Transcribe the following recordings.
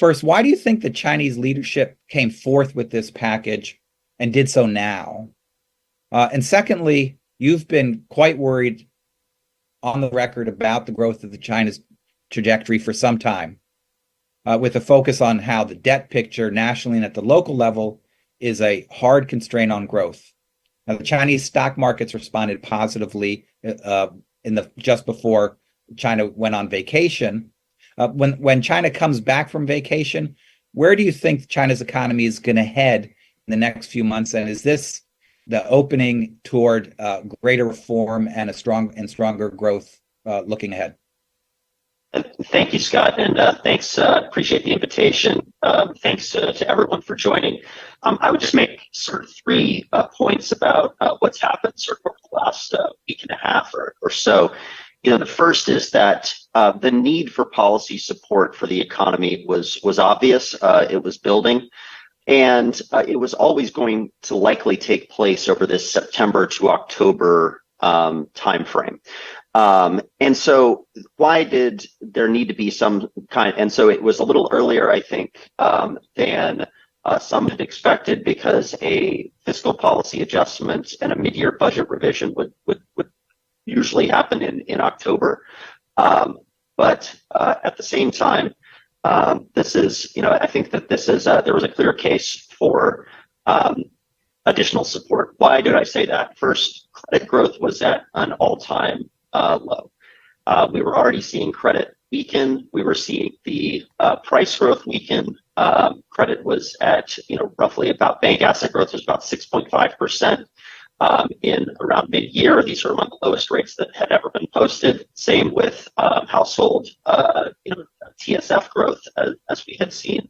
First, why do you think the Chinese leadership came forth with this package and did so now? And secondly, you've been quite worried on the record about the growth of the China's trajectory for some time, with a focus on how the debt picture nationally and at the local level is a hard constraint on growth. Now, the Chinese stock markets responded positively just before China went on vacation. When China comes back from vacation, where do you think China's economy is going to head in the next few months? And is this the opening toward greater reform and stronger growth looking ahead? Thank you, Scott, and thanks. Appreciate the invitation. Thanks to everyone for joining. I would just make sort of 3 points about what's happened sort of over the last week and a half or so. The first is that the need for policy support for the economy was obvious. It was building, and it was always going to likely take place over this September to October timeframe. And so why did there need to be some kind? And so it was a little earlier, I think, than some had expected, because a fiscal policy adjustment and a mid-year budget revision would usually happen in October. But at the same time, this is, I think that this is, there was a clear case for additional support. Why did I say that? First, credit growth was at an all-time low. We were already seeing credit weaken. We were seeing the price growth weaken. Credit was at, roughly about, bank asset growth was about 6.5%. In around mid-year. These are among the lowest rates that had ever been posted. Same with household TSF growth, as we had seen.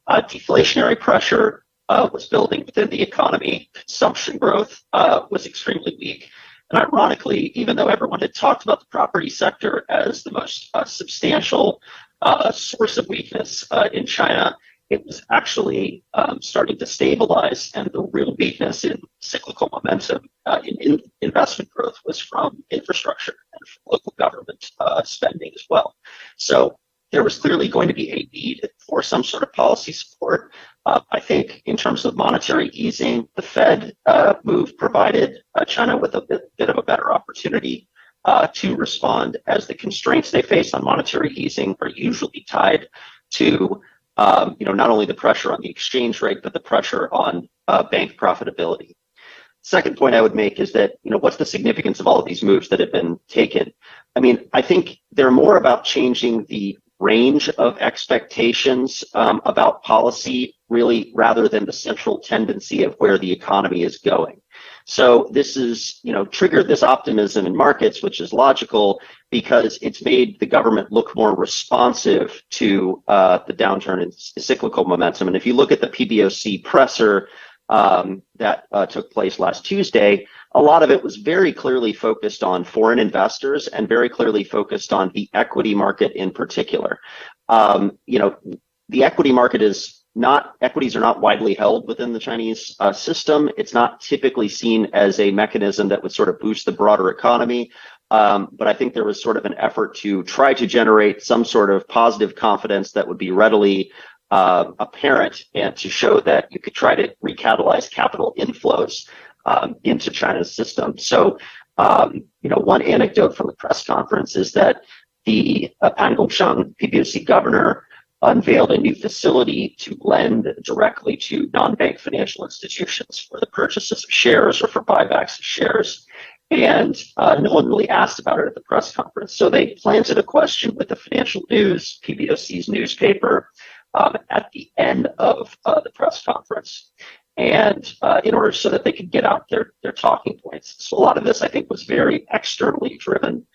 Deflationary pressure was building within the economy. Consumption growth was extremely weak. And ironically, even though everyone had talked about the property sector as the most substantial source of weakness in China, it was actually starting to stabilize, and the real weakness in cyclical momentum in investment growth was from infrastructure and from local government spending as well. So there was clearly going to be a need for some sort of policy support. I think in terms of monetary easing, the Fed move provided China with a bit of a better opportunity to respond, as the constraints they face on monetary easing are usually tied to not only the pressure on the exchange rate, but the pressure on bank profitability. Second point I would make is that, what's the significance of all of these moves that have been taken? I think they're more about changing the range of expectations about policy, really, rather than the central tendency of where the economy is going. So this is, triggered this optimism in markets, which is logical, because it's made the government look more responsive to the downturn in cyclical momentum. And if you look at the PBOC presser that took place last Tuesday, a lot of it was very clearly focused on foreign investors and very clearly focused on the equity market in particular. The equity market equities are not widely held within the Chinese system. It's not typically seen as a mechanism that would sort of boost the broader economy. But I think there was sort of an effort to try to generate some sort of positive confidence that would be readily apparent, and to show that you could try to recatalyze capital inflows into China's system. So, one anecdote from the press conference is that the Pan Gongsheng PBOC governor unveiled a new facility to lend directly to non-bank financial institutions for the purchases of shares or for buybacks of shares. And no one really asked about it at the press conference. So they planted a question with the Financial News, PBOC's newspaper, at the end of the press conference, and in order so that they could get out their talking points. So a lot of this, I think, was very externally driven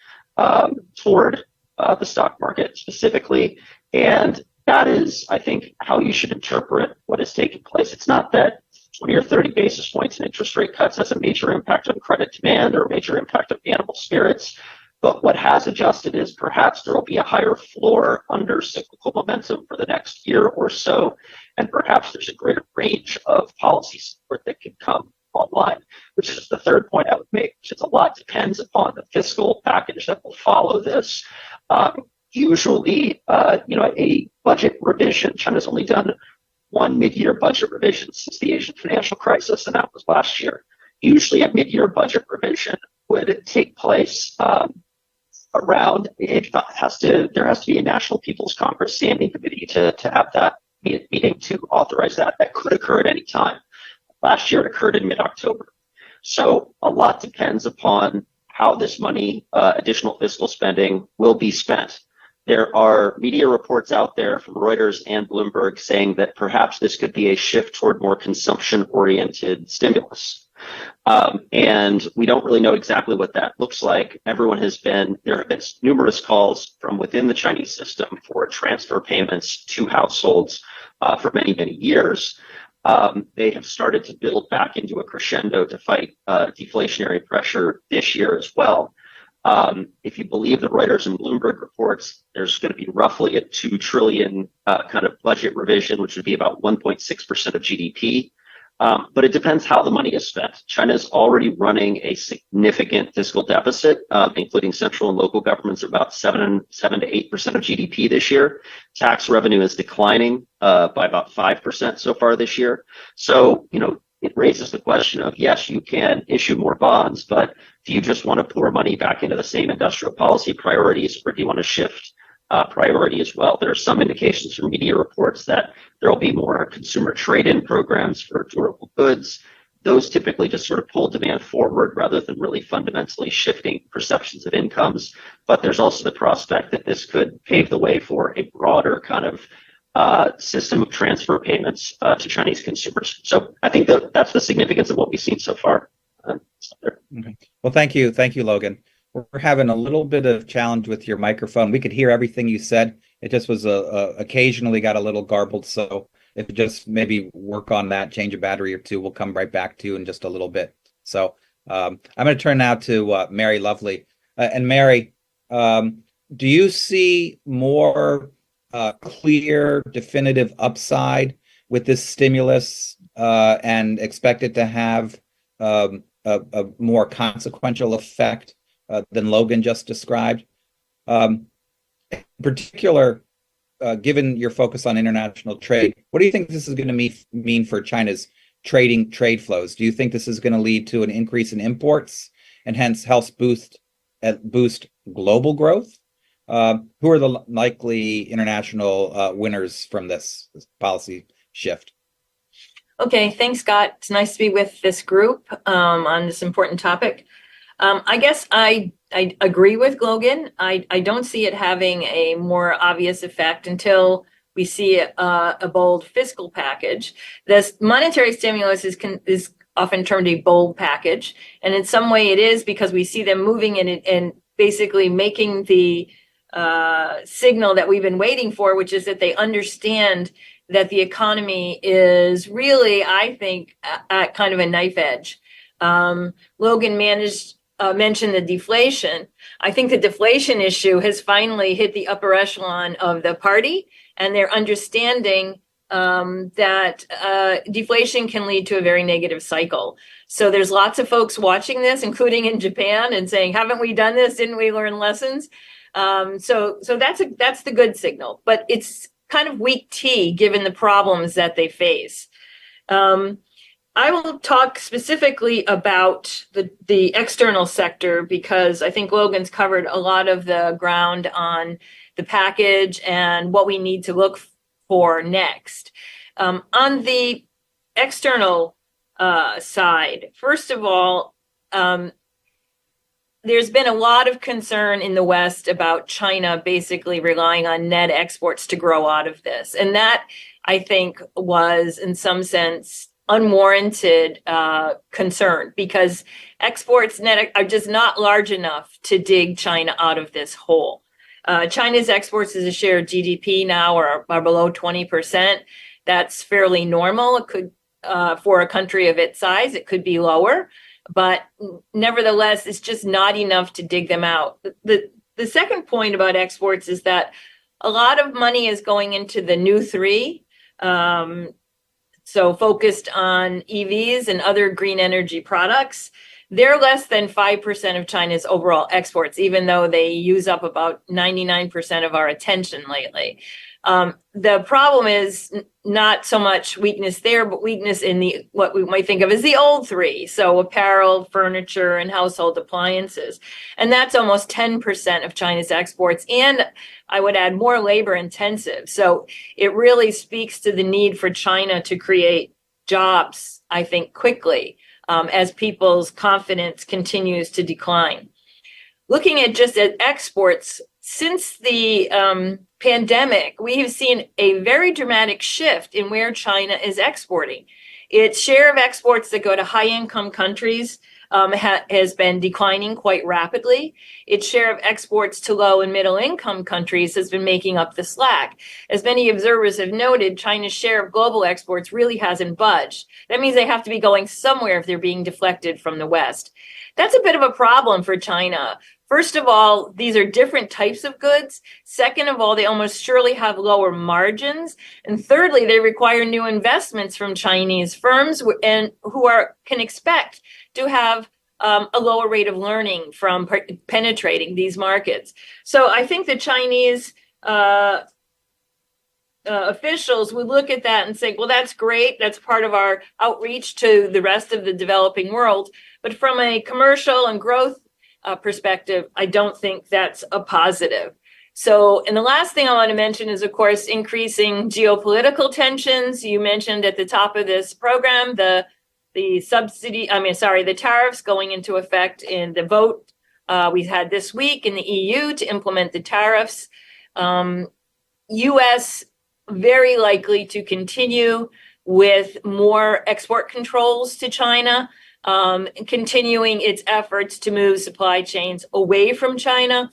toward the stock market specifically. And that is, I think, how you should interpret what is taking place. It's not that 20 or 30 basis points in interest rate cuts has a major impact on credit demand or a major impact on animal spirits. But what has adjusted is perhaps there will be a higher floor under cyclical momentum for the next year or so, and perhaps there's a greater range of policy support that can come online, which is the third point I would make, which is a lot depends upon the fiscal package that will follow this. usually, a budget revision. China's only done one mid-year budget revision since the Asian financial crisis, and that was last year. Usually, a mid-year budget revision would take place around. There has to be a National People's Congress Standing Committee to have that meeting to authorize that. That could occur at any time. Last year, it occurred in mid-October. So a lot depends upon how this money, additional fiscal spending, will be spent. There are media reports out there from Reuters and Bloomberg saying that perhaps this could be a shift toward more consumption-oriented stimulus. And we don't really know exactly what that looks like. There have been numerous calls from within the Chinese system for transfer payments to households for many, many years. They have started to build back into a crescendo to fight deflationary pressure this year as well. If you believe the Reuters and Bloomberg reports, there's going to be roughly a $2 trillion kind of budget revision, which would be about 1.6% of GDP. But it depends how the money is spent. China is already running a significant fiscal deficit, including central and local governments, of about 7 to 8% of GDP this year. Tax revenue is declining by about 5% so far this year. So, it raises the question of, yes, you can issue more bonds, but do you just want to pour money back into the same industrial policy priorities, or do you want to shift priority as well? There are some indications from media reports that there will be more consumer trade-in programs for durable goods. Those typically just sort of pull demand forward rather than really fundamentally shifting perceptions of incomes. But there's also the prospect that this could pave the way for a broader kind of system of transfer payments to Chinese consumers. So I think that's the significance of what we've seen so far. Okay. Well, thank you, Logan. We're having a little bit of challenge with your microphone. We could hear everything you said. It just was occasionally got a little garbled. So if you just maybe work on that, change a battery or two, we'll come right back to you in just a little bit. So I'm going to turn now to Mary Lovely. And Mary, do you see more clear, definitive upside with this stimulus and expect it to have a more consequential effect than Logan just described? In particular, given your focus on international trade, what do you think this is going to mean for China's trade flows? Do you think this is going to lead to an increase in imports and hence helps boost global growth? Who are the likely international winners from this policy shift? Okay, thanks, Scott. It's nice to be with this group on this important topic. I guess I agree with Logan. I don't see it having a more obvious effect until we see a bold fiscal package. This monetary stimulus is often termed a bold package, and in some way it is because we see them moving in it and basically making the signal that we've been waiting for, which is that they understand that the economy is really, I think, at kind of a knife edge. Logan mentioned the deflation. I think the deflation issue has finally hit the upper echelon of the party, and they're understanding that deflation can lead to a very negative cycle. So there's lots of folks watching this, including in Japan, and saying, haven't we done this? Didn't we learn lessons? So that's the good signal, but it's kind of weak tea given the problems that they face. I will talk specifically about the external sector because I think Logan's covered a lot of the ground on the package and what we need to look for next. On the external side, first of all, there's been a lot of concern in the West about China basically relying on net exports to grow out of this. And that, I think, was in some sense unwarranted concern because exports net are just not large enough to dig China out of this hole. China's exports as a share of GDP now are below 20%. That's fairly normal. It could, for a country of its size, it could be lower. But nevertheless, it's just not enough to dig them out. The second point about exports is that a lot of money is going into the new three, so focused on EVs and other green energy products. they're less than 5% of China's overall exports, even though they use up about 99% of our attention lately. The problem is not so much weakness there, but weakness in what we might think of as the old three. So apparel, furniture, and household appliances. And that's almost 10% of China's exports. And I would add more labor intensive. So it really speaks to the need for China to create jobs, I think, quickly, as people's confidence continues to decline. Looking at just at exports, since the pandemic, we have seen a very dramatic shift in where China is exporting. Its share of exports that go to high-income countries has been declining quite rapidly. Its share of exports to low and middle-income countries has been making up the slack. As many observers have noted, China's share of global exports really hasn't budged. That means they have to be going somewhere if they're being deflected from the West. That's a bit of a problem for China. First of all, these are different types of goods. Second of all, they almost surely have lower margins. And thirdly, they require new investments from Chinese firms and who can expect to have a lower rate of learning from penetrating these markets. So I think the Chinese officials would look at that and say, well, that's great. That's part of our outreach to the rest of the developing world. But from a commercial and growth perspective, I don't think that's a positive. So, and the last thing I want to mention is, of course, increasing geopolitical tensions. You mentioned at the top of this program, the tariffs going into effect in the vote we had this week in the EU to implement the tariffs. U.S. very likely to continue with more export controls to China, continuing its efforts to move supply chains away from China.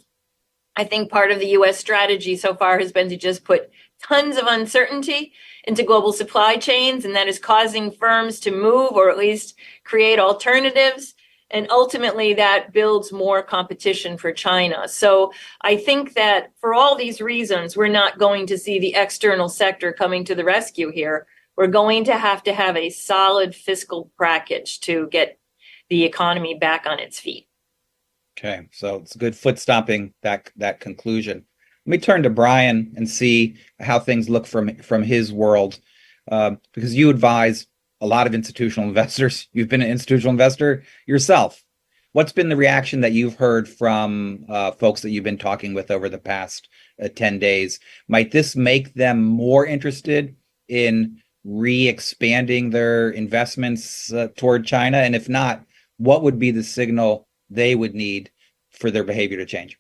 I think part of the U.S. strategy so far has been to just put tons of uncertainty into global supply chains, and that is causing firms to move or at least create alternatives. And ultimately, that builds more competition for China. So I think that for all these reasons, we're not going to see the external sector coming to the rescue here. We're going to have a solid fiscal package to get the economy back on its feet. Okay, so it's a good foot stomping that conclusion. Let me turn to Brian and see how things look from his world, because you advise a lot of institutional investors. You've been an institutional investor yourself. What's been the reaction that you've heard from folks that you've been talking with over the past 10 days? Might this make them more interested in re-expanding their investments toward China? And if not, what would be the signal they would need for their behavior to change?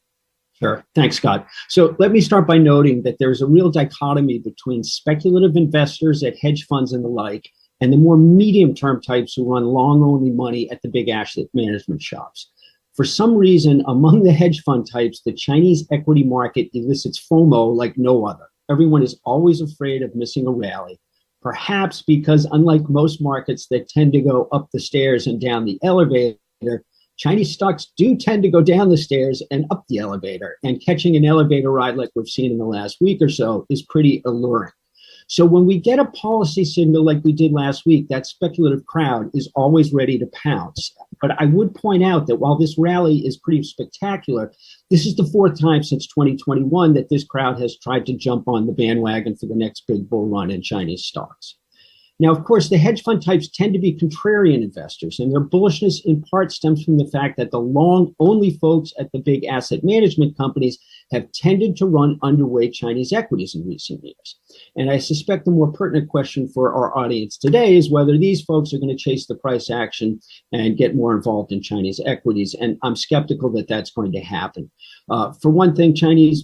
Sure. Thanks, Scott. So let me start by noting that there's a real dichotomy between speculative investors at hedge funds and the like, and the more medium-term types who run long-only money at the big asset management shops. For some reason, among the hedge fund types, the Chinese equity market elicits FOMO like no other. Everyone is always afraid of missing a rally, perhaps because unlike most markets that tend to go up the stairs and down the elevator, Chinese stocks do tend to go down the stairs and up the elevator, and catching an elevator ride like we've seen in the last week or so is pretty alluring. So when we get a policy signal like we did last week, that speculative crowd is always ready to pounce. But I would point out that while this rally is pretty spectacular, this is the fourth time since 2021 that this crowd has tried to jump on the bandwagon for the next big bull run in Chinese stocks. Now, of course, the hedge fund types tend to be contrarian investors, and their bullishness in part stems from the fact that the long-only folks at the big asset management companies have tended to run underweight Chinese equities in recent years. And I suspect the more pertinent question for our audience today is whether these folks are going to chase the price action and get more involved in Chinese equities. And I'm skeptical that that's going to happen. For one thing,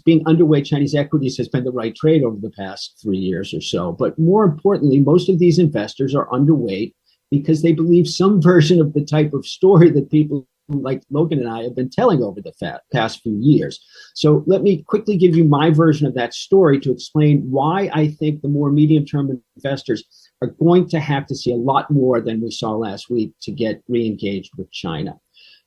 being underweight Chinese equities has been the right trade over the past 3 years or so. But more importantly, most of these investors are underweight because they believe some version of the type of story that people like Logan and I have been telling over the past few years. So let me quickly give you my version of that story to explain why I think the more medium-term investors are going to have to see a lot more than we saw last week to get re-engaged with China.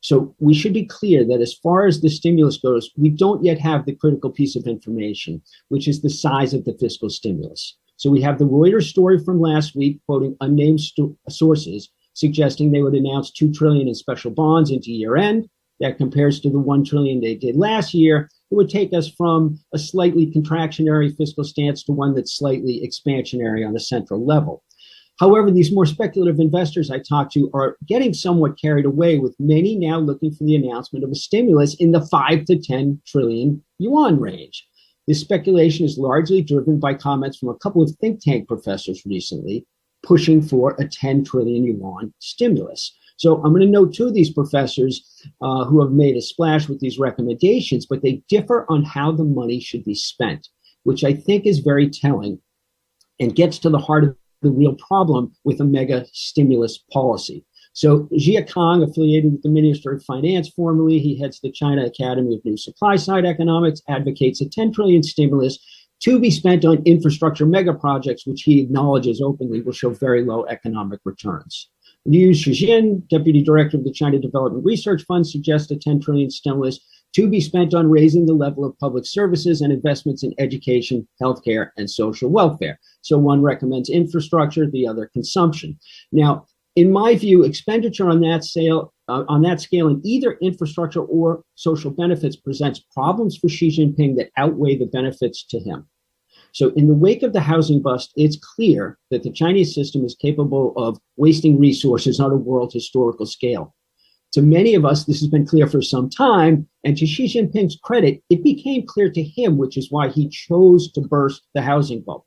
So we should be clear that as far as the stimulus goes, we don't yet have the critical piece of information, which is the size of the fiscal stimulus. So we have the Reuters story from last week, quoting unnamed sources, suggesting they would announce $2 trillion in special bonds into year end. That compares to the $1 trillion they did last year. It would take us from a slightly contractionary fiscal stance to one that's slightly expansionary on a central level. However, these more speculative investors I talked to are getting somewhat carried away, with many now looking for the announcement of a stimulus in the 5 to 10 trillion yuan range. This speculation is largely driven by comments from a couple of think tank professors recently pushing for a 10 trillion yuan stimulus. So I'm going to note two of these professors who have made a splash with these recommendations, but they differ on how the money should be spent, which I think is very telling and gets to the heart of the real problem with a mega stimulus policy. So Jia Kang, affiliated with the Ministry of Finance formerly, he heads the China Academy of New Supply Side Economics, advocates a 10 trillion stimulus to be spent on infrastructure mega projects, which he acknowledges openly will show very low economic returns. Liu Shijin, deputy director of the China Development Research Fund, suggests a 10 trillion stimulus to be spent on raising the level of public services and investments in education, healthcare, and social welfare. So one recommends infrastructure, the other consumption. Now, in my view, expenditure on that scale in either infrastructure or social benefits presents problems for Xi Jinping that outweigh the benefits to him. So in the wake of the housing bust, it's clear that the Chinese system is capable of wasting resources on a world historical scale. To many of us, this has been clear for some time, and to Xi Jinping's credit, it became clear to him, which is why he chose to burst the housing bubble.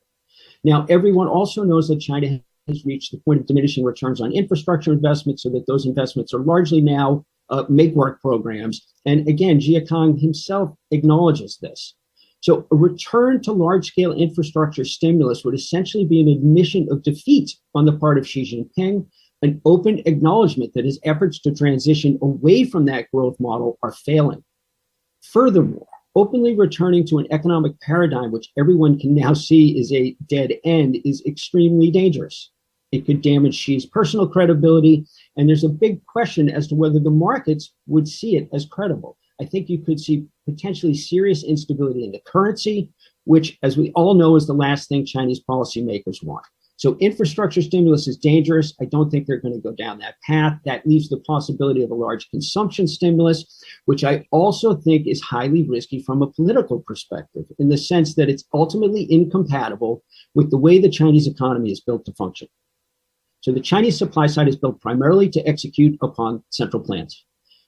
Now, everyone also knows that China has reached the point of diminishing returns on infrastructure investments, so that those investments are largely now make-work programs. And again, Jia Kang himself acknowledges this. So a return to large-scale infrastructure stimulus would essentially be an admission of defeat on the part of Xi Jinping, an open acknowledgement that his efforts to transition away from that growth model are failing. Furthermore, openly returning to an economic paradigm which everyone can now see is a dead end is extremely dangerous. It could damage Xi's personal credibility, and there's a big question as to whether the markets would see it as credible. I think you could see potentially serious instability in the currency, which, as we all know, is the last thing Chinese policymakers want. So infrastructure stimulus is dangerous. I don't think they're going to go down that path. That leaves the possibility of a large consumption stimulus, which I also think is highly risky from a political perspective, in the sense that it's ultimately incompatible with the way the Chinese economy is built to function. So the Chinese supply side is built primarily to execute upon central plans.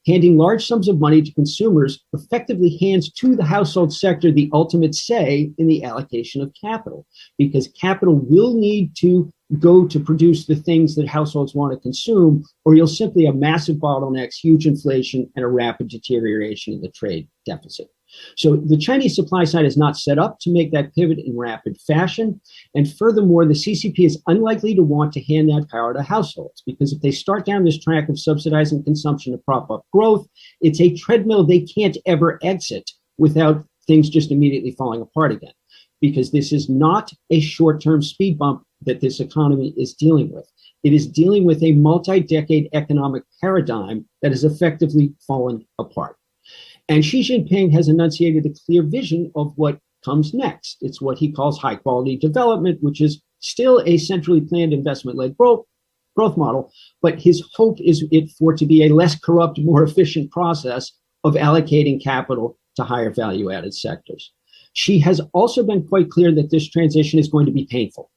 Handing large sums of money to consumers effectively hands to the household sector the ultimate say in the allocation of capital, because capital will need to go to produce the things that households want to consume, or you'll simply have massive bottlenecks, huge inflation, and a rapid deterioration in the trade deficit. So the Chinese supply side is not set up to make that pivot in rapid fashion. And furthermore, the CCP is unlikely to want to hand that power to households, because if they start down this track of subsidizing consumption to prop up growth, it's a treadmill they can't ever exit without things just immediately falling apart again. Because this is not a short-term speed bump that this economy is dealing with. It is dealing with a multi-decade economic paradigm that has effectively fallen apart. And Xi Jinping has enunciated a clear vision of what comes next. It's what he calls high quality development, which is still a centrally planned investment-led growth model, but his hope is for it to be a less corrupt, more efficient process of allocating capital to higher value-added sectors. Xi has also been quite clear that this transition is going to be painful.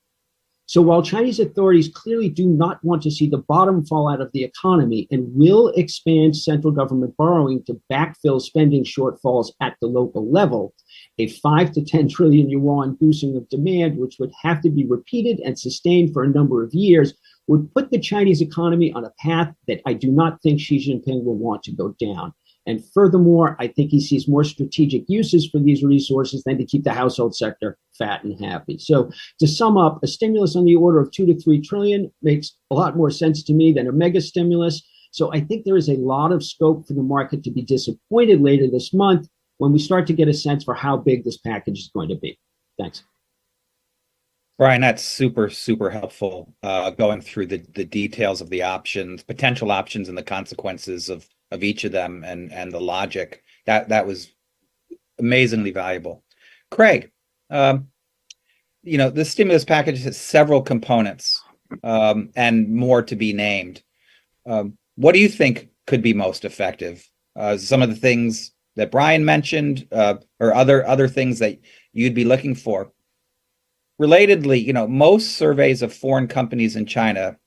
So while Chinese authorities clearly do not want to see the bottom fall out of the economy and will expand central government borrowing to backfill spending shortfalls at the local level, a 5 to 10 trillion yuan boosting of demand, which would have to be repeated and sustained for a number of years, would put the Chinese economy on a path that I do not think Xi Jinping will want to go down. And furthermore, I think he sees more strategic uses for these resources than to keep the household sector fat and happy. So to sum up, a stimulus on the order of 2 to 3 trillion makes a lot more sense to me than a mega stimulus. So I think there is a lot of scope for the market to be disappointed later this month when we start to get a sense for how big this package is going to be. Thanks. Brian, that's super, super helpful, going through the details of the options, potential options, and the consequences of each of them, and the logic. That was amazingly valuable. Craig, the stimulus package has several components, and more to be named. What do you think could be most effective? Some of the things that Brian mentioned, or other things that you'd be looking for. Relatedly, most surveys of foreign companies in China,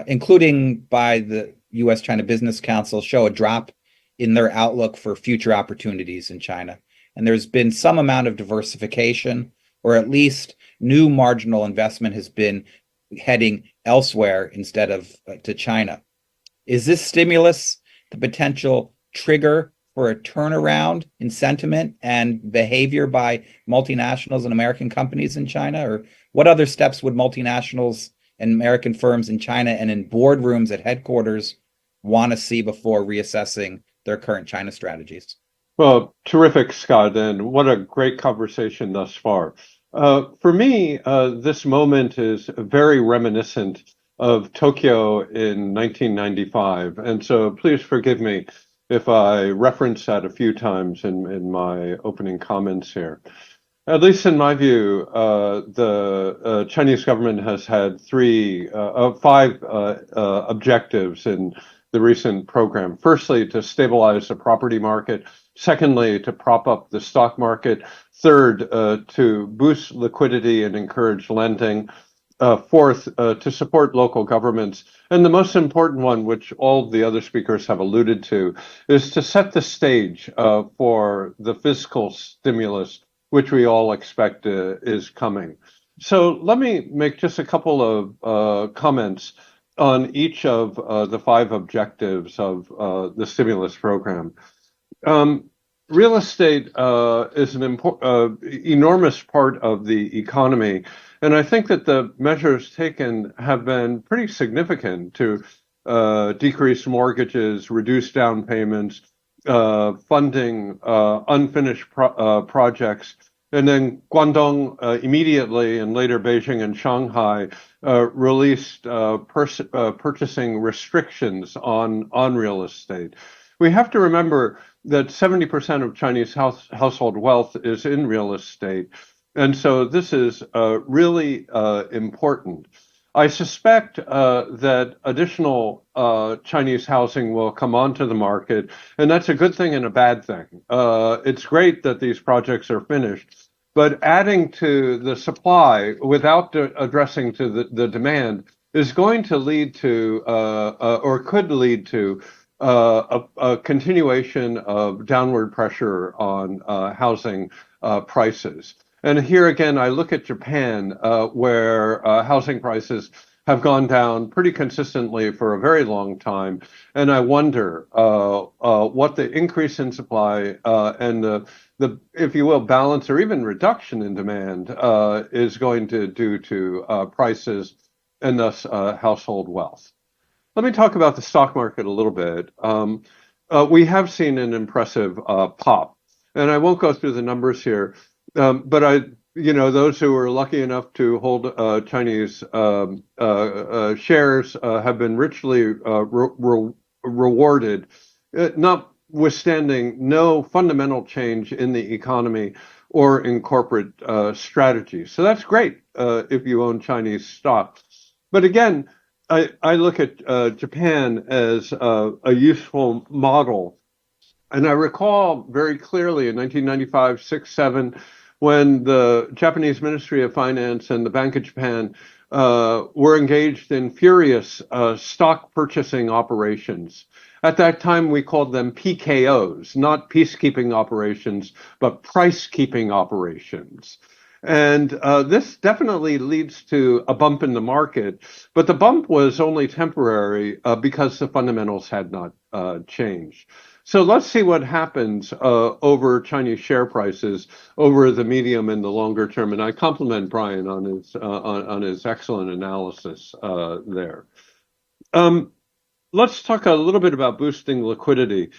including by the U.S.-China Business Council, show a drop in their outlook for future opportunities in China. And there's been some amount of diversification, or at least new marginal investment has been heading elsewhere instead of to China. Is this stimulus the potential trigger for a turnaround in sentiment and behavior by multinationals and American companies in China? Or what other steps would multinationals and American firms in China and in boardrooms at headquarters want to see before reassessing their current China strategies? Well, terrific, Scott, and what a great conversation thus far. For me, this moment is very reminiscent of Tokyo in 1995, and so please forgive me if I reference that a few times in my opening comments here. At least in my view, the Chinese government has had five objectives in the recent program. Firstly, to stabilize the property market. Secondly, to prop up the stock market. Third, to boost liquidity and encourage lending. Fourth, to support local governments. And the most important one, which all the other speakers have alluded to, is to set the stage for the fiscal stimulus, which we all expect is coming. So let me make just a couple of comments on each of the five objectives of the stimulus program. Real estate is an enormous part of the economy, and I think that the measures taken have been pretty significant to decrease mortgages, reduce down payments, funding unfinished projects. And then Guangdong immediately, and later Beijing and Shanghai, released purchasing restrictions on real estate. We have to remember that 70% of Chinese household wealth is in real estate. And so this is really important. I suspect that additional Chinese housing will come onto the market, and that's a good thing and a bad thing. It's great that these projects are finished, but adding to the supply without addressing to the demand is going to lead to, or could lead to, a continuation of downward pressure on housing prices. And here again, I look at Japan, where housing prices have gone down pretty consistently for a very long time. And I wonder what the increase in supply and the, if you will, balance or even reduction in demand is going to do to prices and thus household wealth. Let me talk about the stock market a little bit. We have seen an impressive pop, and I won't go through the numbers here. But those who were lucky enough to hold Chinese shares have been richly rewarded, notwithstanding no fundamental change in the economy or in corporate strategy. So that's great if you own Chinese stocks. But again, I look at Japan as a useful model. And I recall very clearly in 1995, 6, 7, when the Japanese Ministry of Finance and the Bank of Japan were engaged in furious stock purchasing operations. At that time, we called them PKOs, not peacekeeping operations, but price-keeping operations. And this definitely leads to a bump in the market, but the bump was only temporary because the fundamentals had not changed. So let's see what happens over Chinese share prices over the medium and the longer term. And I compliment Brian on his excellent analysis there. Let's talk a little bit about boosting liquidity.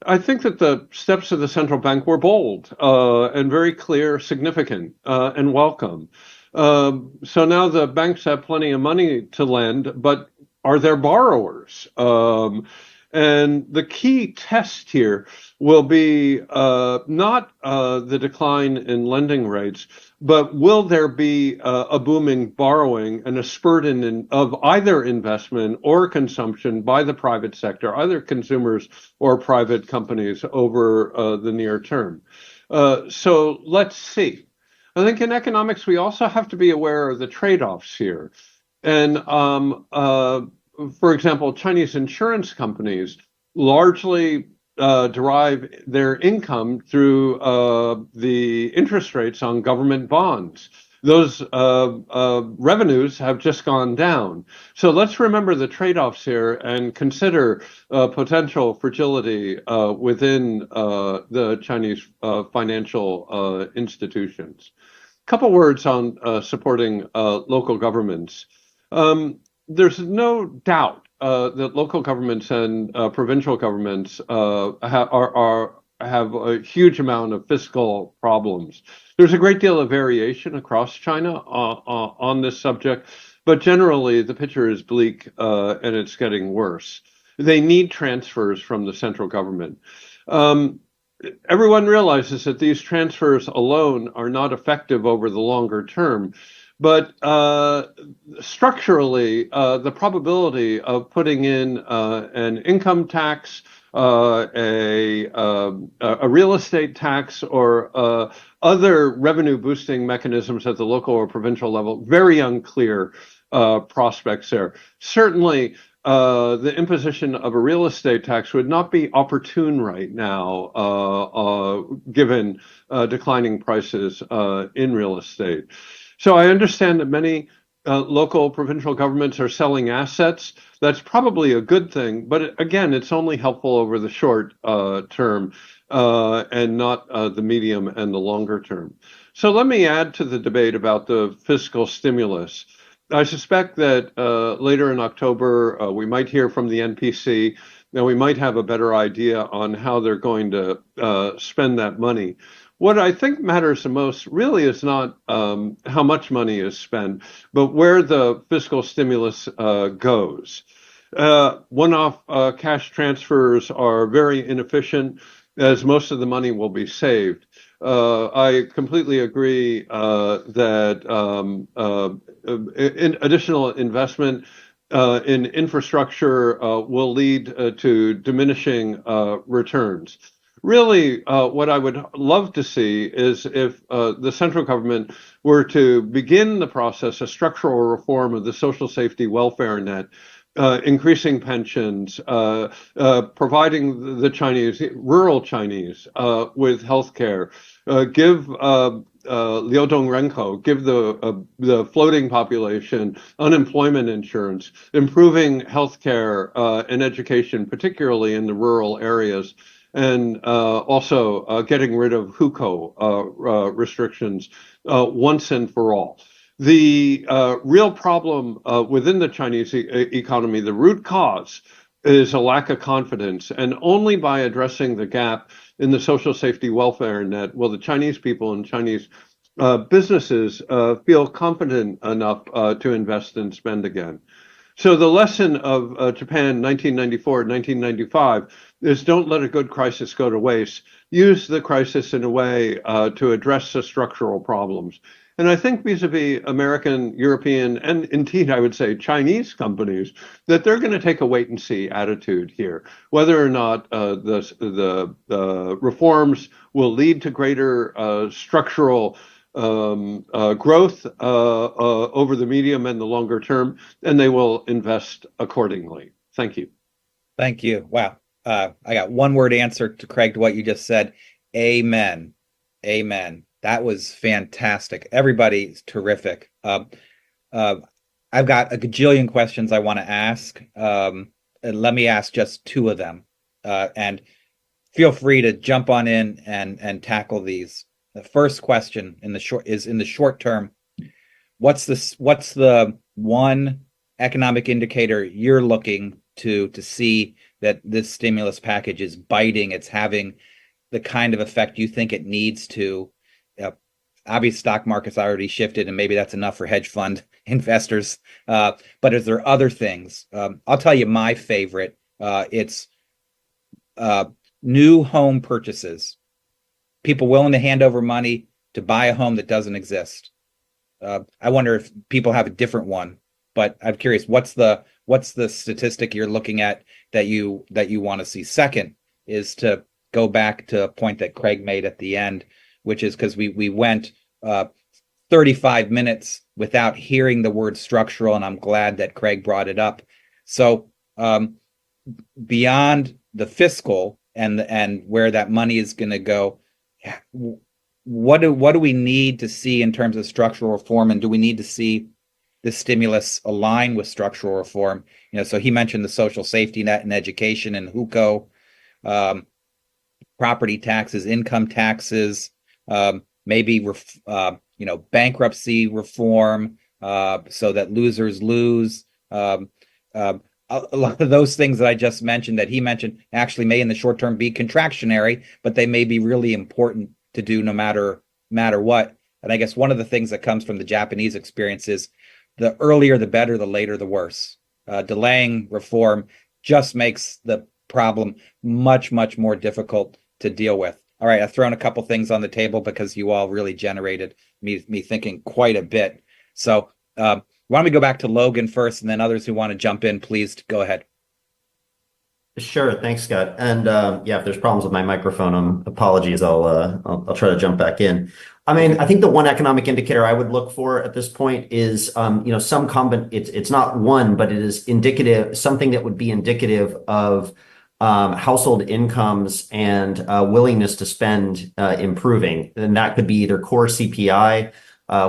I think that the steps of the central bank were bold and very clear, significant, and welcome. So now the banks have plenty of money to lend, but are there borrowers? And the key test here will be not the decline in lending rates, but will there be a booming borrowing and a spurt of either investment or consumption by the private sector, either consumers or private companies over the near term. So let's see. I think in economics, we also have to be aware of the trade-offs here. And for example, Chinese insurance companies largely derive their income through the interest rates on government bonds. Those revenues have just gone down. So let's remember the trade-offs here and consider potential fragility within the Chinese financial institutions. A couple words on supporting local governments. There's no doubt that local governments and provincial governments have a huge amount of fiscal problems. There's a great deal of variation across China on this subject, but generally the picture is bleak and it's getting worse. They need transfers from the central government. Everyone realizes that these transfers alone are not effective over the longer term. But structurally, the probability of putting in an income tax, a real estate tax, or other revenue-boosting mechanisms at the local or provincial level, very unclear prospects there. Certainly, the imposition of a real estate tax would not be opportune right now, given declining prices in real estate. So I understand that many local provincial governments are selling assets. That's probably a good thing, but again, it's only helpful over the short term and not the medium and the longer term. So let me add to the debate about the fiscal stimulus. I suspect that later in October, we might hear from the NPC. Now, we might have a better idea on how they're going to spend that money. What I think matters the most really is not how much money is spent, but where the fiscal stimulus goes. One-off cash transfers are very inefficient, as most of the money will be saved. I completely agree that additional investment in infrastructure will lead to diminishing returns. Really, what I would love to see is if the central government were to begin the process of structural reform of the social safety welfare net, increasing pensions, providing the Chinese, rural Chinese, with healthcare, give Liudong Renko, give the floating population unemployment insurance, improving healthcare and education, particularly in the rural areas, and also getting rid of hukou restrictions once and for all. The real problem within the Chinese economy, the root cause, is a lack of confidence. And only by addressing the gap in the social safety welfare net will the Chinese people and Chinese businesses feel confident enough to invest and spend again. So the lesson of Japan 1994, 1995 is don't let a good crisis go to waste. Use the crisis in a way to address the structural problems. And I think vis-a-vis American, European, and indeed, I would say Chinese companies, that they're going to take a wait-and-see attitude here. Whether or not the reforms will lead to greater structural growth over the medium and the longer term, and they will invest accordingly. Thank you. Thank you. Wow. I got one word answer to Craig to what you just said. Amen. Amen. That was fantastic. Everybody's terrific. I've got a gajillion questions I want to ask. Let me ask just two of them. And feel free to jump on in and tackle these. The first question in the short term. What's the one economic indicator you're looking to see that this stimulus package is biting? It's having the kind of effect you think it needs to. Obviously, stock market's already shifted, and maybe that's enough for hedge fund investors. But is there other things? I'll tell you my favorite. It's new home purchases, people willing to hand over money to buy a home that doesn't exist. I wonder if people have a different one, but I'm curious, what's the statistic you're looking at that you want to see? Second is to go back to a point that Craig made at the end, which is because we went 35 minutes without hearing the word structural, and I'm glad that Craig brought it up. So beyond the fiscal and where that money is going to go, what do we need to see in terms of structural reform, and do we need to see the stimulus align with structural reform? So he mentioned the social safety net and education and HUCO, property taxes, income taxes, maybe bankruptcy reform, so that losers lose. A lot of those things that I just mentioned, that he mentioned, actually may in the short term be contractionary, but they may be really important to do no matter what. And I guess one of the things that comes from the Japanese experience is the earlier the better, the later the worse. Delaying reform just makes the problem much, much more difficult to deal with. All right, I've thrown a couple things on the table because you all really generated me thinking quite a bit. So why don't we go back to Logan first, and then others who want to jump in, please go ahead. Sure, thanks, Scott. And yeah, if there's problems with my microphone, apologies. I'll try to jump back in. I mean, I think the one economic indicator I would look for at this point is, it's not one, but it is indicative, something that would be indicative of household incomes and willingness to spend improving. And that could be either core CPI,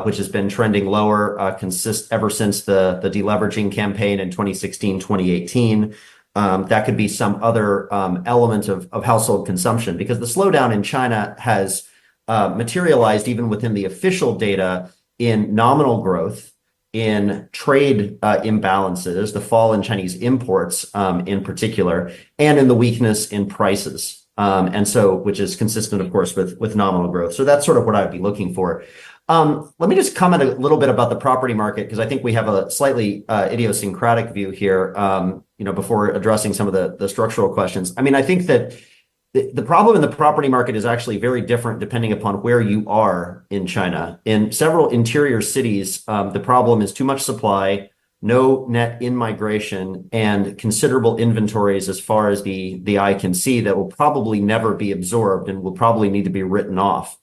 which has been trending lower ever since the deleveraging campaign in 2016, 2018. That could be some other element of household consumption, because the slowdown in China has materialized even within the official data in nominal growth, in trade imbalances, the fall in Chinese imports in particular, and in the weakness in prices. And so, which is consistent, of course, with nominal growth. So that's sort of what I'd be looking for. Let me just comment a little bit about the property market, because I think we have a slightly idiosyncratic view here, before addressing some of the structural questions. I mean, I think that the problem in the property market is actually very different depending upon where you are in China. In several interior cities, the problem is too much supply, no net in-migration, and considerable inventories as far as the eye can see that will probably never be absorbed and will probably need to be written off.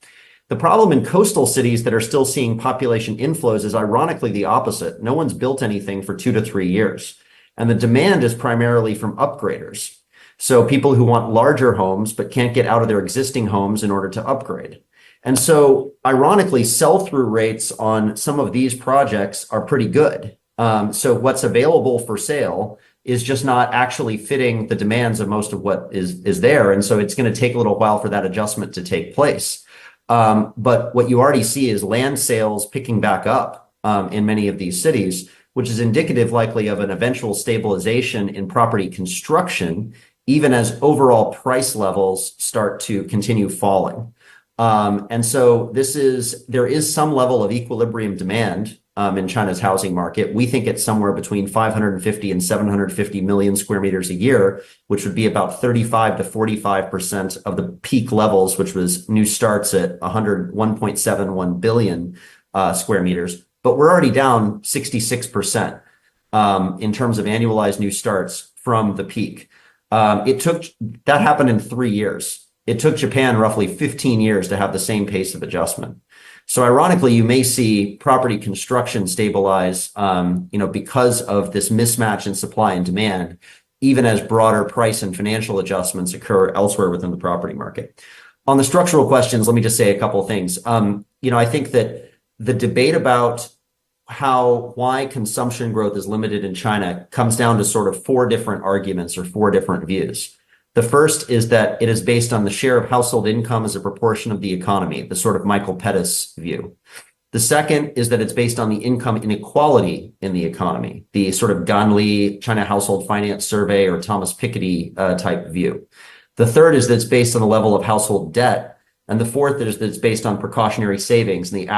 The problem in coastal cities that are still seeing population inflows is ironically the opposite. No one's built anything for 2 to 3 years. And the demand is primarily from upgraders. So people who want larger homes but can't get out of their existing homes in order to upgrade. And so ironically, sell-through rates on some of these projects are pretty good. So what's available for sale is just not actually fitting the demands of most of what is there. And so it's going to take a little while for that adjustment to take place. But what you already see is land sales picking back up in many of these cities, which is indicative likely of an eventual stabilization in property construction, even as overall price levels start to continue falling. And so there is some level of equilibrium demand in China's housing market. We think it's somewhere between 550 and 750 million square meters a year, which would be about 35 to 45% of the peak levels, which was new starts at 1.71 billion square meters. But we're already down 66% in terms of annualized new starts from the peak. That happened in 3 years. It took Japan roughly 15 years to have the same pace of adjustment. So ironically, you may see property construction stabilize, because of this mismatch in supply and demand, even as broader price and financial adjustments occur elsewhere within the property market. On the structural questions, let me just say a couple of things. I think that the debate about why consumption growth is limited in China comes down to sort of 4 different arguments or 4 different views. The first is that it is based on the share of household income as a proportion of the economy, the sort of Michael Pettis view. The second is that it's based on the income inequality in the economy, the sort of Ganli China Household Finance Survey or Thomas Piketty type view. The third is that it's based on the level of household debt. And the fourth is that it's based on precautionary savings and the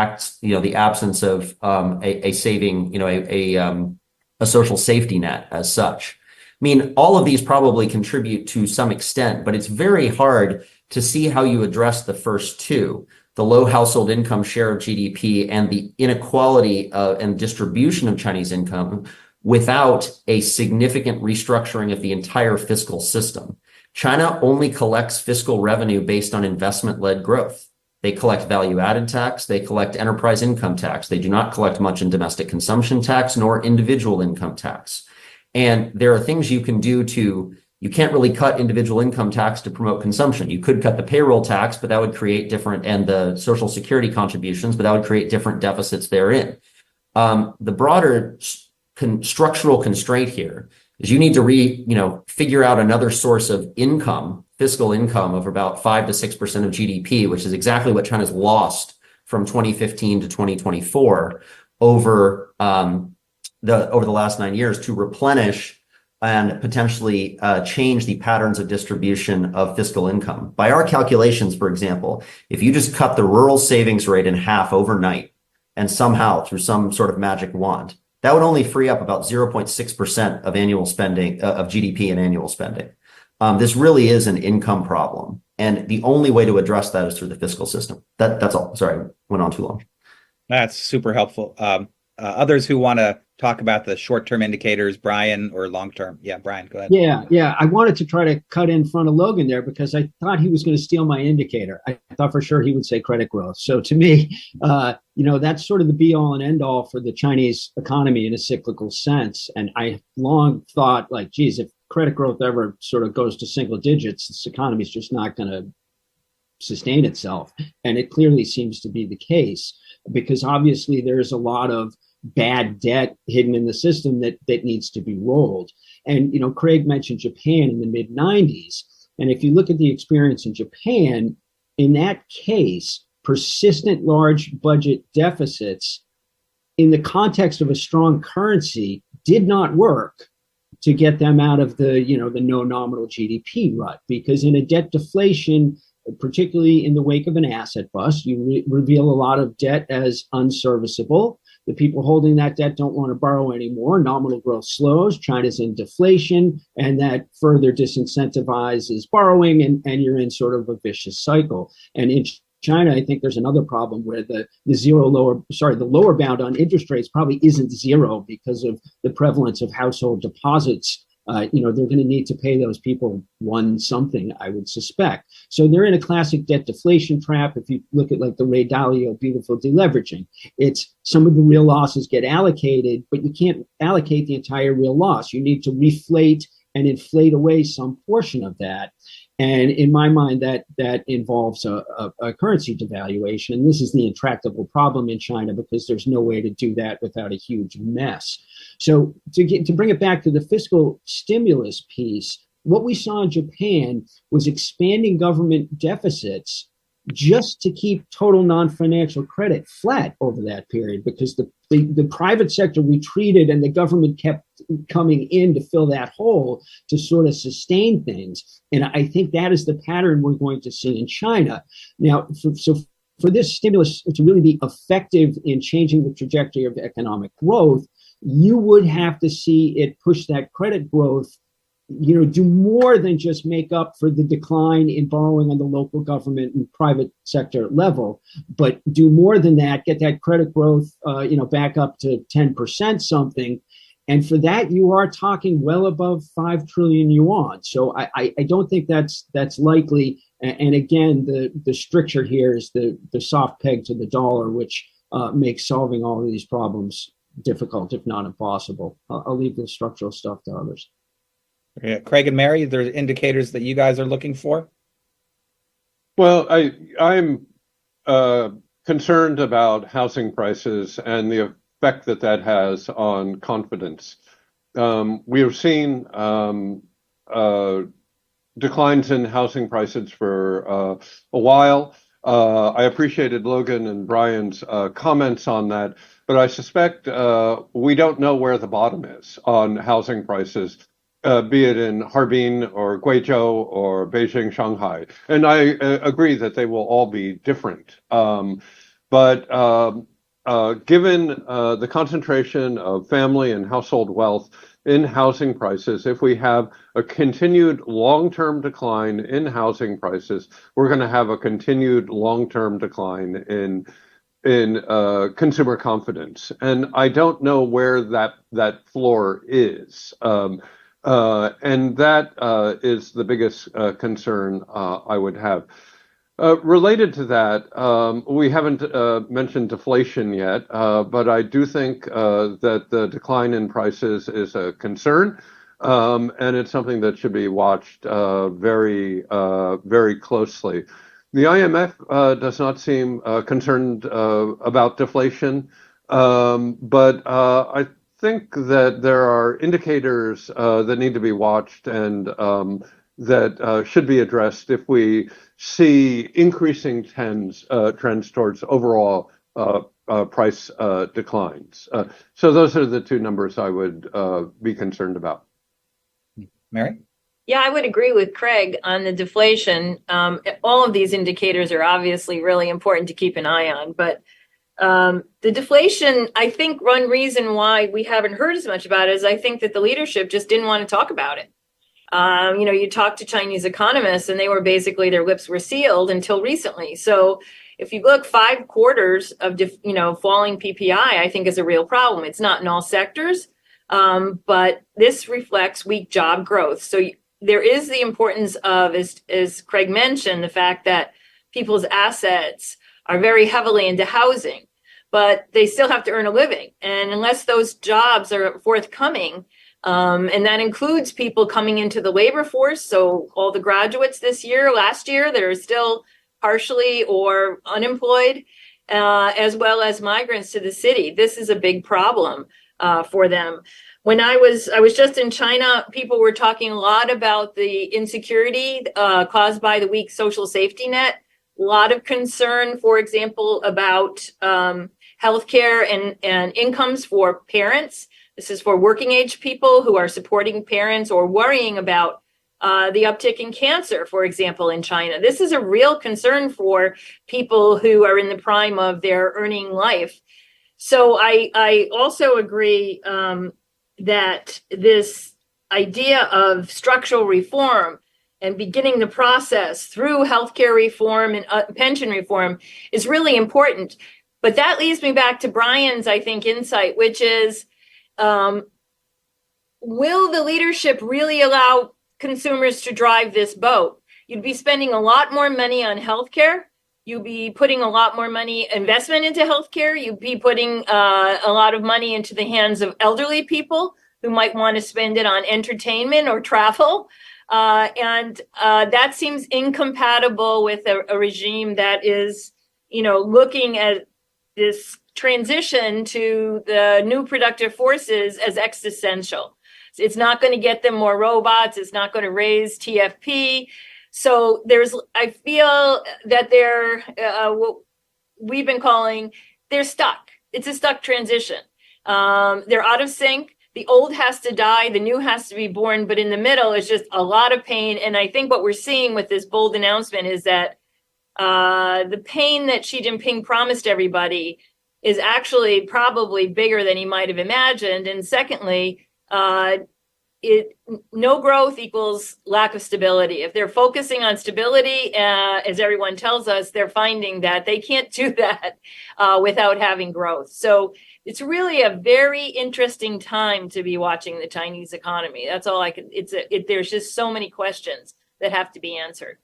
absence of a saving, a social safety net as such. mean, all of these probably contribute to some extent, but it's very hard to see how you address the first two, the low household income share of GDP and the inequality and distribution of Chinese income, without a significant restructuring of the entire fiscal system. China only collects fiscal revenue based on investment-led growth. They collect value-added tax, they collect enterprise income tax. They do not collect much in domestic consumption tax nor individual income tax. And there are things you can do you can't really cut individual income tax to promote consumption. You could cut the payroll tax, but that would create and the social security contributions, but that would create different deficits therein. The broader structural constraint here is you need to figure out another source of income, fiscal income of about 5 to 6% of GDP, which is exactly what China's lost from 2015 to 2024 over the last 9 years, to replenish and potentially change the patterns of distribution of fiscal income. By our calculations, for example, if you just cut the rural savings rate in half overnight and somehow through some sort of magic wand, that would only free up about 0.6% of annual spending, of GDP and annual spending. This really is an income problem. And the only way to address that is through the fiscal system. That's all. Sorry, went on too long. That's super helpful. Others who want to talk about the short-term indicators, Brian, or long-term? Yeah, Brian, go ahead. Yeah. I wanted to try to cut in front of Logan there because I thought he was going to steal my indicator. I thought for sure he would say credit growth. So to me, that's sort of the be-all and end-all for the Chinese economy in a cyclical sense. And I long thought, like, geez, if credit growth ever sort of goes to single digits, this economy is just not going to sustain itself. And it clearly seems to be the case, because obviously there's a lot of bad debt hidden in the system that needs to be rolled. And, Craig mentioned Japan in the mid 90s. And if you look at the experience in Japan, in that case, persistent large budget deficits in the context of a strong currency did not work to get them out of the no nominal GDP rut, because in a debt deflation, particularly in the wake of an asset bust, you reveal a lot of debt as unserviceable. The people holding that debt don't want to borrow anymore. Nominal growth slows. China's in deflation, and that further disincentivizes borrowing, and you're in sort of a vicious cycle. And in China, I think there's another problem where the lower bound on interest rates probably isn't zero because of the prevalence of household deposits. They're going to need to pay those people one something, I would suspect. So they're in a classic debt deflation trap. If you look at like the Ray Dalio beautiful deleveraging, it's some of the real losses get allocated, but you can't allocate the entire real loss. You need to reflate and inflate away some portion of that. And in my mind, that involves a currency devaluation. And this is the intractable problem in China, because there's no way to do that without a huge mess. So to bring it back to the fiscal stimulus piece, what we saw in Japan was expanding government deficits just to keep total non-financial credit flat over that period, because the private sector retreated and the government kept coming in to fill that hole to sort of sustain things. And I think that is the pattern we're going to see in China. Now, for this stimulus to really be effective in changing the trajectory of economic growth, you would have to see it push that credit growth, do more than just make up for the decline in borrowing on the local government and private sector level, but do more than that, get that credit growth, back up to 10% something. And for that, you are talking well above 5 trillion yuan. So I don't think that's likely. And again, the stricture here is the soft peg to the dollar, which makes solving all of these problems difficult, if not impossible. I'll leave the structural stuff to others. Yeah. Craig and Mary, there are indicators that you guys are looking for? Well, I'm concerned about housing prices and the effect that has on confidence. We have seen declines in housing prices for a while. I appreciated Logan and Brian's comments on that, but I suspect we don't know where the bottom is on housing prices, be it in Harbin or Guizhou or Beijing, Shanghai. And I agree that they will all be different. But given the concentration of family and household wealth in housing prices, if we have a continued long-term decline in housing prices, we're going to have a continued long-term decline in consumer confidence. And I don't know where that floor is. And that is the biggest concern I would have. Related to that, we haven't mentioned deflation yet, but I do think that the decline in prices is a concern, and it's something that should be watched very closely. The IMF does not seem concerned about deflation, but I think that there are indicators that need to be watched and that should be addressed if we see increasing trends towards overall price declines. So those are the two numbers I would be concerned about. Mary? Yeah, I would agree with Craig on the deflation. All of these indicators are obviously really important to keep an eye on, but the deflation, I think one reason why we haven't heard as much about it is I think that the leadership just didn't want to talk about it. You talk to Chinese economists and they were basically, their lips were sealed until recently. So if you look 5 quarters of, falling PPI, I think is a real problem. It's not in all sectors, but this reflects weak job growth. So there is the importance of, as Craig mentioned, the fact that people's assets are very heavily into housing, but they still have to earn a living. And unless those jobs are forthcoming, and that includes people coming into the labor force, so all the graduates last year that are still partially or unemployed, as well as migrants to the city. This is a big problem for them. When I was just in China, people were talking a lot about the insecurity caused by the weak social safety net. A lot of concern, for example, about healthcare and incomes for parents. This is for working age people who are supporting parents or worrying about the uptick in cancer, for example, in China. This is a real concern for people who are in the prime of their earning life. So I also agree that this idea of structural reform and beginning the process through healthcare reform and pension reform is really important. But that leads me back to Brian's, I think, insight, which is, will the leadership really allow consumers to drive this boat? You'd be spending a lot more money on healthcare. You'd be putting a lot more investment into healthcare. You'd be putting a lot of money into the hands of elderly people who might want to spend it on entertainment or travel. And that seems incompatible with a regime that is, looking at this transition to the new productive forces as existential. It's not going to get them more robots. It's not going to raise TFP. So I feel that what we've been calling, they're stuck. It's a stuck transition. They're out of sync. The old has to die. The new has to be born. But in the middle, it's just a lot of pain. And I think what we're seeing with this bold announcement is that the pain that Xi Jinping promised everybody is actually probably bigger than he might have imagined. And secondly, no growth equals lack of stability. If they're focusing on stability, as everyone tells us, they're finding that they can't do that without having growth. So it's really a very interesting time to be watching the Chinese economy. That's all I can. There's just so many questions that have to be answered.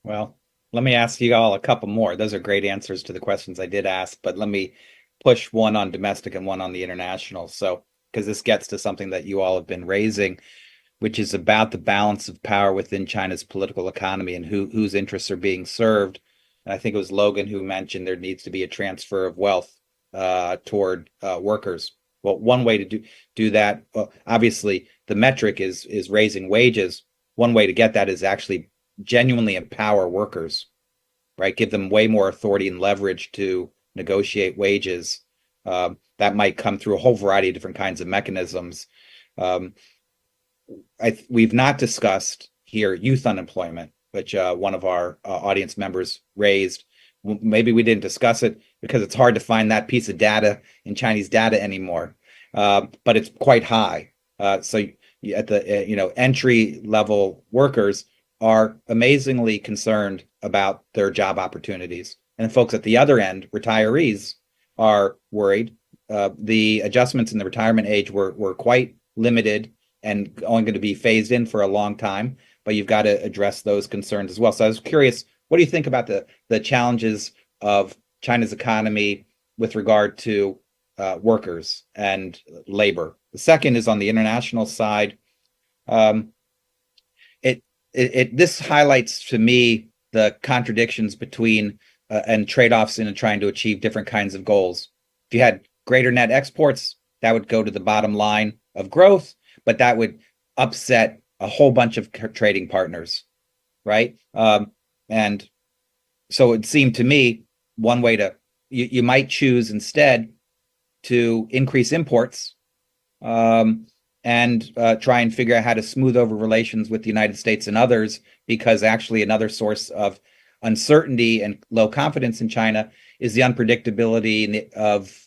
Well, let me ask you all a couple more. Those are great answers to the questions I did ask, but let me push one on domestic and one on the international. So, because this gets to something that you all have been raising, which is about the balance of power within China's political economy and whose interests are being served. And I think it was Logan who mentioned there needs to be a transfer of wealth toward workers. Well, one way to do that, obviously, the metric is raising wages. One way to get that is actually genuinely empower workers, right? Give them way more authority and leverage to negotiate wages. That might come through a whole variety of different kinds of mechanisms. We've not discussed here youth unemployment, which one of our audience members raised. Maybe we didn't discuss it because it's hard to find that piece of data in Chinese data anymore, but it's quite high. So at the entry level workers are amazingly concerned about their job opportunities, and folks at the other end, retirees, are worried. The adjustments in the retirement age were quite limited and only going to be phased in for a long time, but you've got to address those concerns as well. So I was curious, what do you think about the challenges of China's economy with regard to workers and labor? The second is on the international side. This highlights to me the contradictions between and trade-offs in trying to achieve different kinds of goals. If you had greater net exports, that would go to the bottom line of growth, but that would upset a whole bunch of trading partners, right? And so it seemed to me one way to you might choose instead to increase imports and try and figure out how to smooth over relations with the United States and others, because actually another source of uncertainty and low confidence in China is the unpredictability of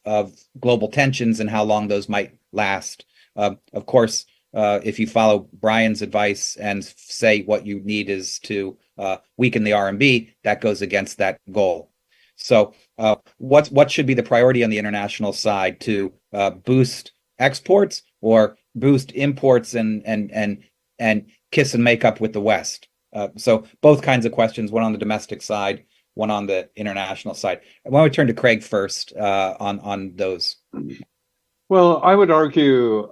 global tensions and how long those might last. Of course, if you follow Brian's advice and say what you need is to weaken the RMB, that goes against that goal. So what should be the priority on the international side, to boost exports or boost imports and kiss and make up with the West? So both kinds of questions, one on the domestic side, one on the international side. Why don't we turn to Craig first on those? Well, I would argue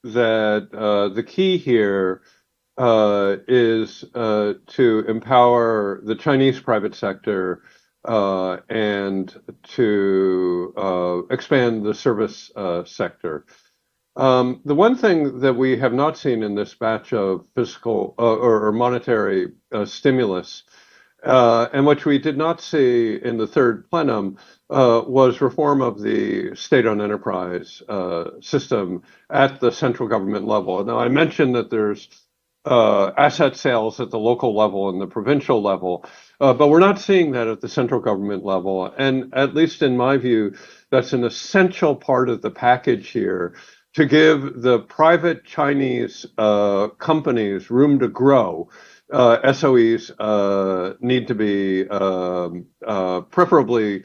that the key here is to empower the Chinese private sector and to expand the service sector. The one thing that we have not seen in this batch of fiscal or monetary stimulus, and which we did not see in the third plenum, was reform of the state-owned enterprise system at the central government level. Now, I mentioned that there's asset sales at the local level and the provincial level, but we're not seeing that at the central government level. And at least in my view, that's an essential part of the package here, to give the private Chinese companies room to grow. SOEs need to be preferably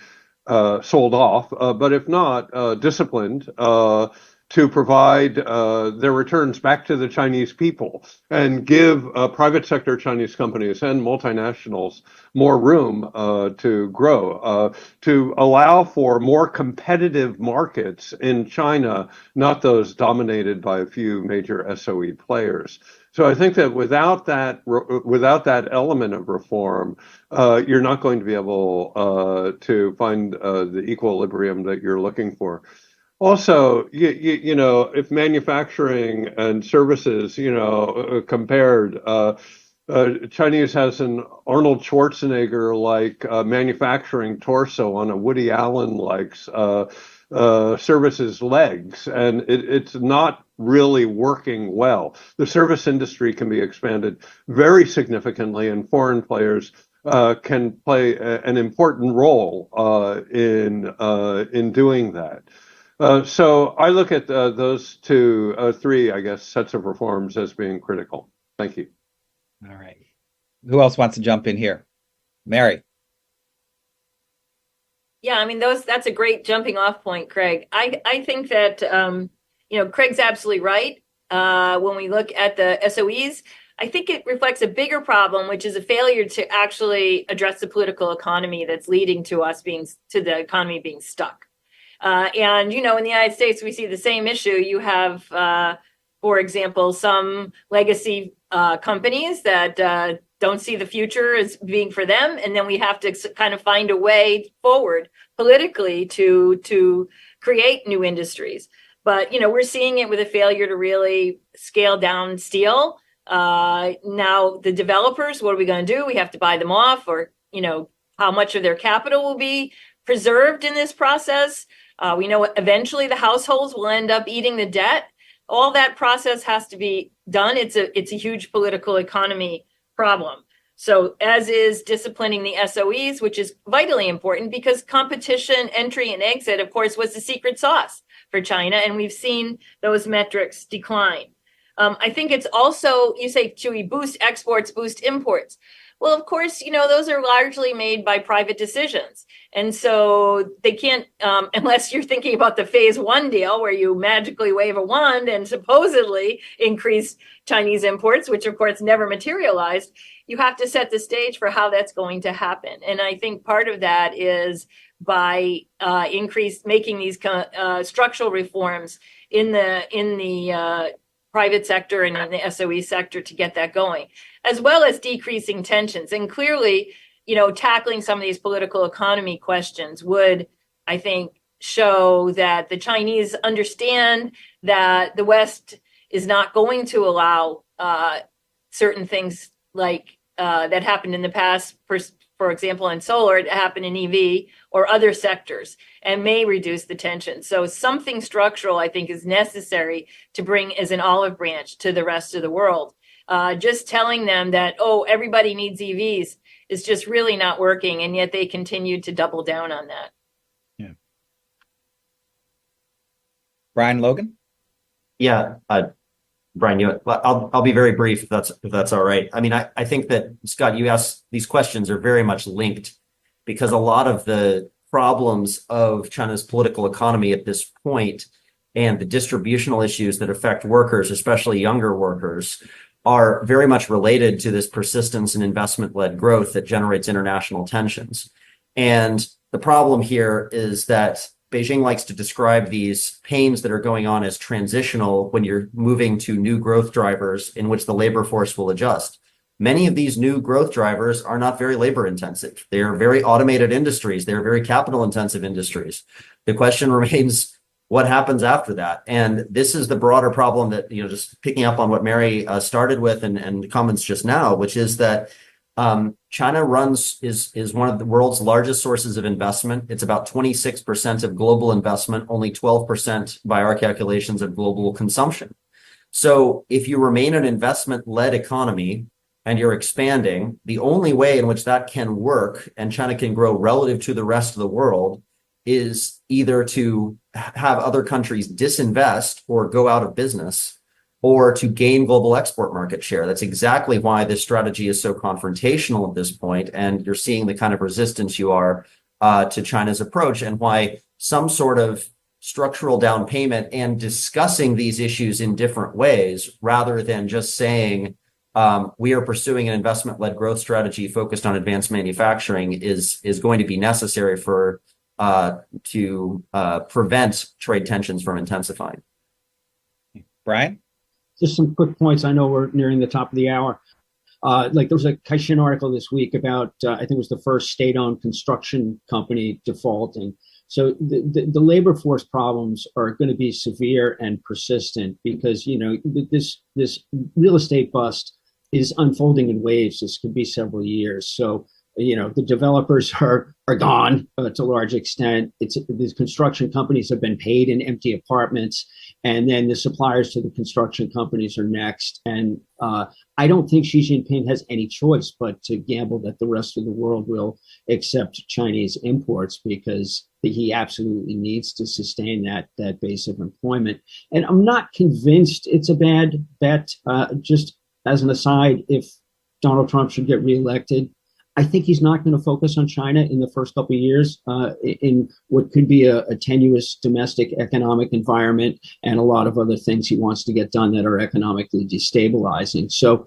sold off, but if not, disciplined to provide their returns back to the Chinese people and give private sector Chinese companies and multinationals more room to grow, to allow for more competitive markets in China, not those dominated by a few major SOE players. So I think that without that element of reform, you're not going to be able to find the equilibrium that you're looking for. Also, you know, if manufacturing and services, compared, Chinese has an Arnold Schwarzenegger-like manufacturing torso on a Woody Allen-like services legs, and it's not really working well. The service industry can be expanded very significantly, and foreign players can play an important role in doing that. So I look at those three, I guess, sets of reforms as being critical. Thank you. All right. Who else wants to jump in here? Mary. Yeah, I mean, that's a great jumping off point, Craig. I think that, Craig's absolutely right. When we look at the SOEs, I think it reflects a bigger problem, which is a failure to actually address the political economy that's leading to the economy being stuck. And, in the United States, we see the same issue. You have, for example, some legacy companies that don't see the future as being for them. And then we have to kind of find a way forward politically to create new industries. But, we're seeing it with a failure to really scale down steel. Now, the developers, what are we going to do? We have to buy them off, or, how much of their capital will be preserved in this process. We know eventually the households will end up eating the debt. All that process has to be done. It's a huge political economy problem. So as is disciplining the SOEs, which is vitally important, because competition, entry, and exit, of course, was the secret sauce for China, and we've seen those metrics decline. I think it's also, you say, should we boost exports, boost imports? Well, of course, those are largely made by private decisions. And so they can't, unless you're thinking about the phase one deal where you magically wave a wand and supposedly increase Chinese imports, which of course never materialized, you have to set the stage for how that's going to happen. And I think part of that is by making these structural reforms in the private sector and in the SOE sector to get that going, as well as decreasing tensions. And clearly, tackling some of these political economy questions would, I think, show that the Chinese understand that the West is not going to allow certain things like that happened in the past, for example, in solar, to happen in EV or other sectors, and may reduce the tension. So something structural, I think, is necessary to bring as an olive branch to the rest of the world. Just telling them that, everybody needs EVs is just really not working, and yet they continue to double down on that. Yeah. Brian Logan? Yeah, Brian, I'll be very brief if that's all right. I mean, I think that, Scott, you asked, these questions are very much linked, because a lot of the problems of China's political economy at this point and the distributional issues that affect workers, especially younger workers, are very much related to this persistence in investment-led growth that generates international tensions. And the problem here is that Beijing likes to describe these pains that are going on as transitional when you're moving to new growth drivers in which the labor force will adjust. Many of these new growth drivers are not very labor intensive. They are very automated industries. They're very capital intensive industries. The question remains, what happens after that? And this is the broader problem that, just picking up on what Mary started with and the comments just now, which is that China is one of the world's largest sources of investment. It's about 26% of global investment, only 12% by our calculations of global consumption. So if you remain an investment-led economy and you're expanding, the only way in which that can work and China can grow relative to the rest of the world is either to have other countries disinvest or go out of business, or to gain global export market share. That's exactly why this strategy is so confrontational at this point, and you're seeing the kind of resistance you are to China's approach, and why some sort of structural down payment and discussing these issues in different ways, rather than just saying we are pursuing an investment-led growth strategy focused on advanced manufacturing, is going to be necessary to prevent trade tensions from intensifying. Brian? Just some quick points. I know we're nearing the top of the hour. There was a Caixin article this week about, I think it was the first state-owned construction company defaulting. So the labor force problems are going to be severe and persistent, because, this real estate bust is unfolding in waves. This could be several years. So, the developers are gone to a large extent. These construction companies have been paid in empty apartments, and then the suppliers to the construction companies are next. And I don't think Xi Jinping has any choice but to gamble that the rest of the world will accept Chinese imports, because he absolutely needs to sustain that base of employment. And I'm not convinced it's a bad bet. Just as an aside, if Donald Trump should get reelected, I think he's not going to focus on China in the first couple of years in what could be a tenuous domestic economic environment, and a lot of other things he wants to get done that are economically destabilizing. So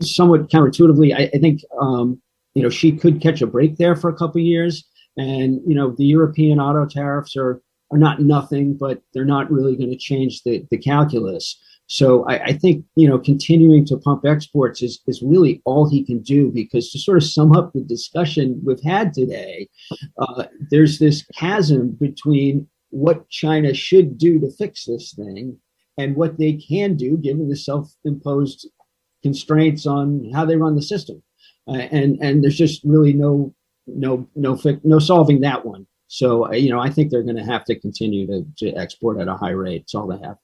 somewhat counterintuitively, I think, Xi could catch a break there for a couple of years. And, the European auto tariffs are not nothing, but they're not really going to change the calculus. So I think, continuing to pump exports is really all he can do, because to sort of sum up the discussion we've had today, there's this chasm between what China should do to fix this thing and what they can do given the self-imposed constraints on how they run the system. And there's just really no solving that one. So, I think they're going to have to continue to export at a high rate. It's all they have.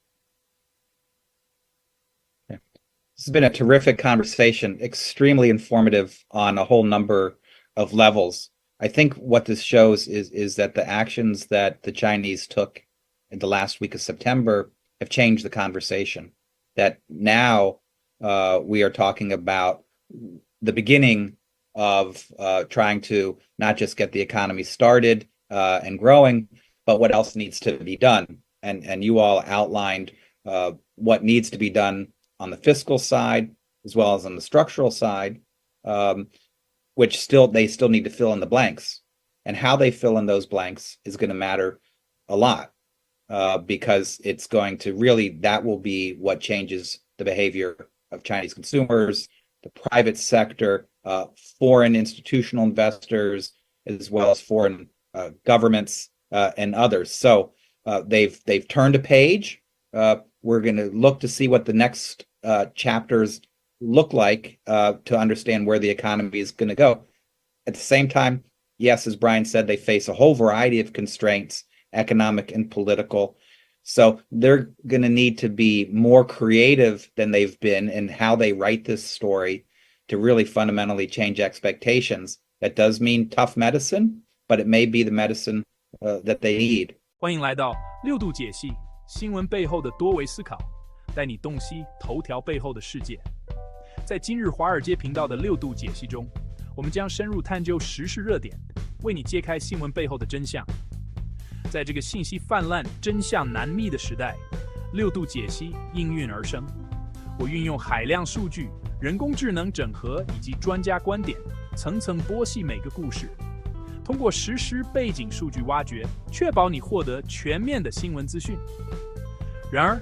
This has been a terrific conversation, extremely informative on a whole number of levels. I think what this shows is that the actions that the Chinese took in the last week of September have changed the conversation. That now we are talking about the beginning of trying to not just get the economy started and growing, but what else needs to be done. And you all outlined what needs to be done on the fiscal side as well as on the structural side, which they still need to fill in the blanks. And how they fill in those blanks is going to matter a lot because it's going to really, that will be what changes the behavior of Chinese consumers, the private sector, foreign institutional investors, as well as foreign governments and others. So they've turned a page. We're going to look to see what the next chapters look like to understand where the economy is going to go. At the same time, yes, as Brian said, they face a whole variety of constraints, economic and political. So they're going to need to be more creative than they've been in how they write this story to really fundamentally change expectations. That does mean tough medicine, but it may be the medicine that they need. 欢迎来到六度解析新闻背后的多维思考，带你洞悉头条背后的世界。在今日华尔街频道的六度解析中，我们将深入探究时事热点，为你揭开新闻背后的真相。在这个信息泛滥、真相难觅的时代，六度解析应运而生。我运用海量数据、人工智能整合以及专家观点，层层剥析每个故事，通过实时背景数据挖掘，确保你获得全面的新闻资讯。然而，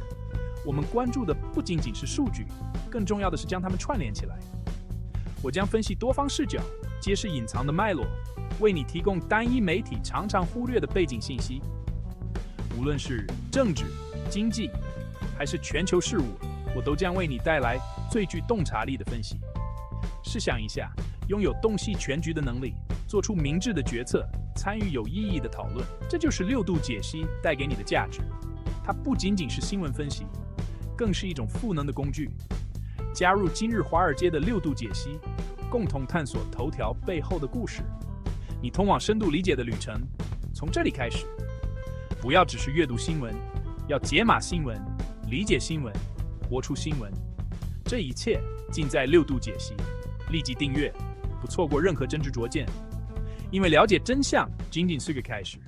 我们关注的不仅仅是数据，更重要的是将它们串联起来。我将分析多方视角，揭示隐藏的脉络，为你提供单一媒体常常忽略的背景信息。无论是政治、经济，还是全球事务，我都将为你带来最具洞察力的分析。试想一下，拥有洞悉全局的能力，做出明智的决策，参与有意义的讨论，这就是六度解析带给你的价值。它不仅仅是新闻分析，更是一种赋能的工具。加入今日华尔街的六度解析，共同探索头条背后的故事。你通往深度理解的旅程，从这里开始。不要只是阅读新闻，要解码新闻，理解新闻，活出新闻。这一切尽在六度解析。立即订阅，不错过任何真知灼见。因为了解真相仅仅是个开始。